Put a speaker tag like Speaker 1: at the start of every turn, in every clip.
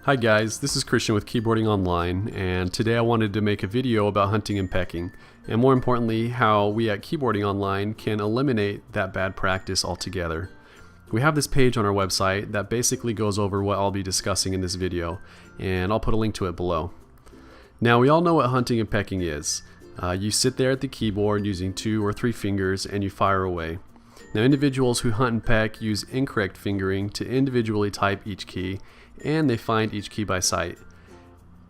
Speaker 1: Hi guys, this is Christian with Keyboarding Online, and today I wanted to make a video about hunting and pecking, and more importantly, how we at Keyboarding Online can eliminate that bad practice altogether. We have this page on our website that basically goes over what I'll be discussing in this video, and I'll put a link to it below. Now, we all know what hunting and pecking is. You sit there at the keyboard using 2 or 3 fingers and you fire away. Now, individuals who hunt and peck use incorrect fingering to individually type each key, and they find each key by sight.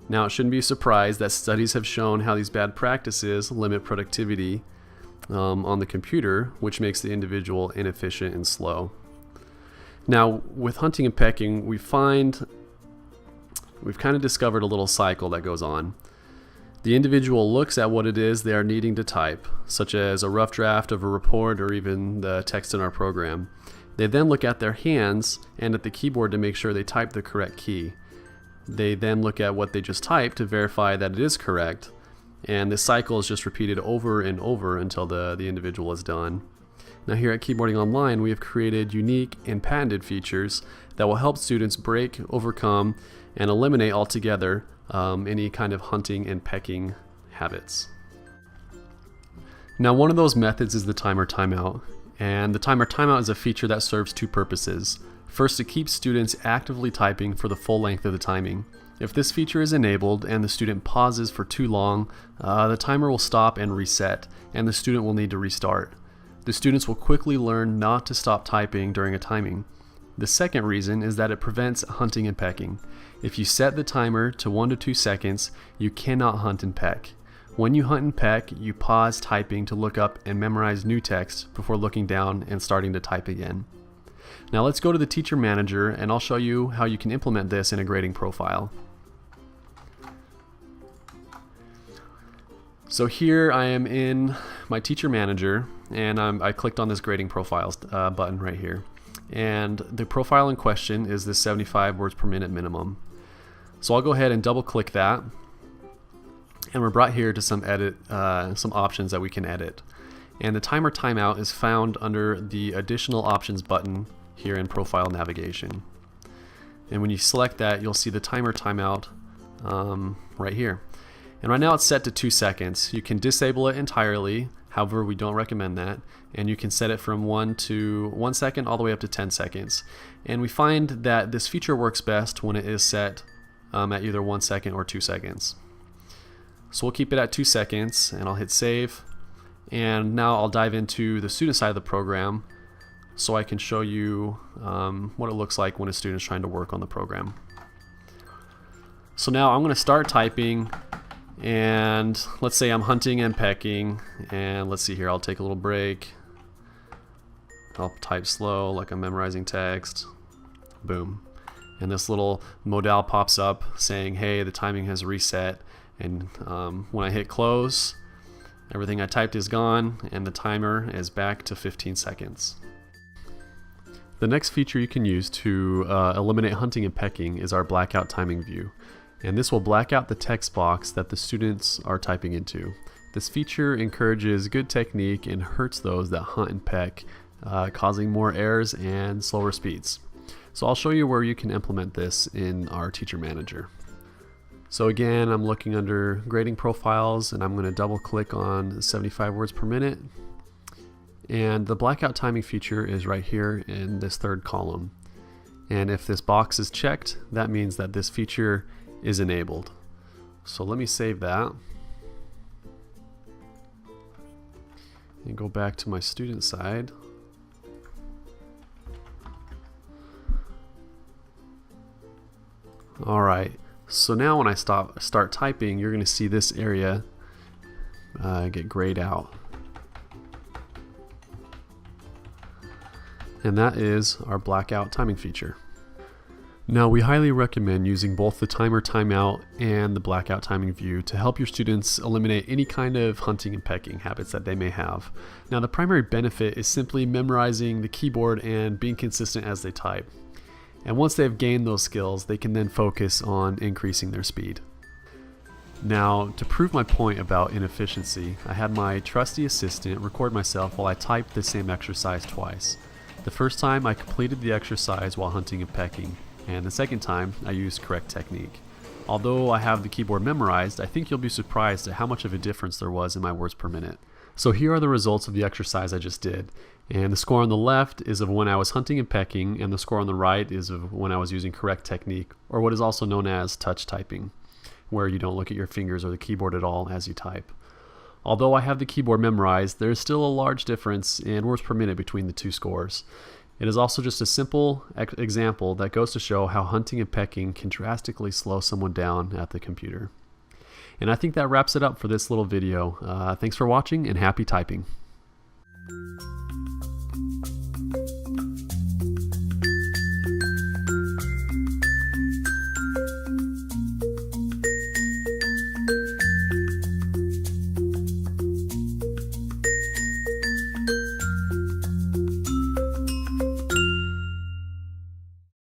Speaker 1: Now, it shouldn't be a surprise that studies have shown how these bad practices limit productivity on the computer, which makes the individual inefficient and slow. Now, with hunting and pecking, we've kind of discovered a little cycle that goes on. The individual looks at what it is they are needing to type, such as a rough draft of a report or even the text in our program. They then look at their hands and at the keyboard to make sure they type the correct key. They then look at what they just typed to verify that it is correct, and this cycle is just repeated over and over until the individual is done. Now, here at Keyboarding Online, we have created unique and patented features that will help students break, overcome, and eliminate altogether any kind of hunting and pecking habits. Now, one of those methods is the Timer Timeout, and the Timer Timeout is a feature that serves 2 purposes. First, to keep students actively typing for the full length of the timing. If this feature is enabled and the student pauses for too long, the timer will stop and reset, and the student will need to restart. The students will quickly learn not to stop typing during a timing. The second reason is that it prevents hunting and pecking. If you set the timer to 1 to 2 seconds, you cannot hunt and peck. When you hunt and peck, you pause typing to look up and memorize new text before looking down and starting to type again. Now let's go to the Teacher Manager, and I'll show you how you can implement this in a grading profile. So here I am in my Teacher Manager, and I clicked on this grading profiles button right here. And the profile in question is this 75 words per minute minimum. So I'll go ahead and double click that, and we're brought here to some options that we can edit. And the Timer Timeout is found under the Additional Options button here in Profile Navigation. And when you select that, you'll see the Timer Timeout right here. And right now it's set to 2 seconds. You can disable it entirely, however we don't recommend that, and you can set it from 1 second all the way up to 10 seconds. And we find that this feature works best when it is set at either 1 second or 2 seconds. So we'll keep it at 2 seconds, and I'll hit save. And now I'll dive into the student side of the program so I can show you what it looks like when a student's trying to work on the program. So now I'm going to start typing, and let's say I'm hunting and pecking, and let's see here, I'll take a little break. I'll type slow like I'm memorizing text. Boom. And this little modal pops up saying, hey, the timing has reset. And when I hit close, everything I typed is gone, and the timer is back to 15 seconds. The next feature you can use to eliminate hunting and pecking is our Blackout Timing view. And this will black out the text box that the students are typing into. This feature encourages good technique and hurts those that hunt and peck, causing more errors and slower speeds. So I'll show you where you can implement this in our Teacher Manager. So again, I'm looking under Grading Profiles, and I'm going to double click on 75 words per minute. And the Blackout Timing feature is right here in this 3rd column. And if this box is checked, that means that this feature is enabled. So let me save that and go back to my student side. Alright, so now when I start typing, you're going to see this area get grayed out. And that is our Blackout Timing feature. Now, we highly recommend using both the Timer Timeout and the Blackout Timing view to help your students eliminate any kind of hunting and pecking habits that they may have. Now, the primary benefit is simply memorizing the keyboard and being consistent as they type. And once they have gained those skills, they can then focus on increasing their speed. Now, to prove my point about inefficiency, I had my trusty assistant record myself while I typed the same exercise twice. The first time I completed the exercise while hunting and pecking, and the second time I used correct technique. Although I have the keyboard memorized, I think you'll be surprised at how much of a difference there was in my words per minute. So here are the results of the exercise I just did. And the score on the left is of when I was hunting and pecking, and the score on the right is of when I was using correct technique, or what is also known as touch typing, where you don't look at your fingers or the keyboard at all as you type. Although I have the keyboard memorized, there is still a large difference in words per minute between the two scores. It is also just a simple example that goes to show how hunting and pecking can drastically slow someone down at the computer. And I think that wraps it up for this little video. Thanks for watching, and happy typing.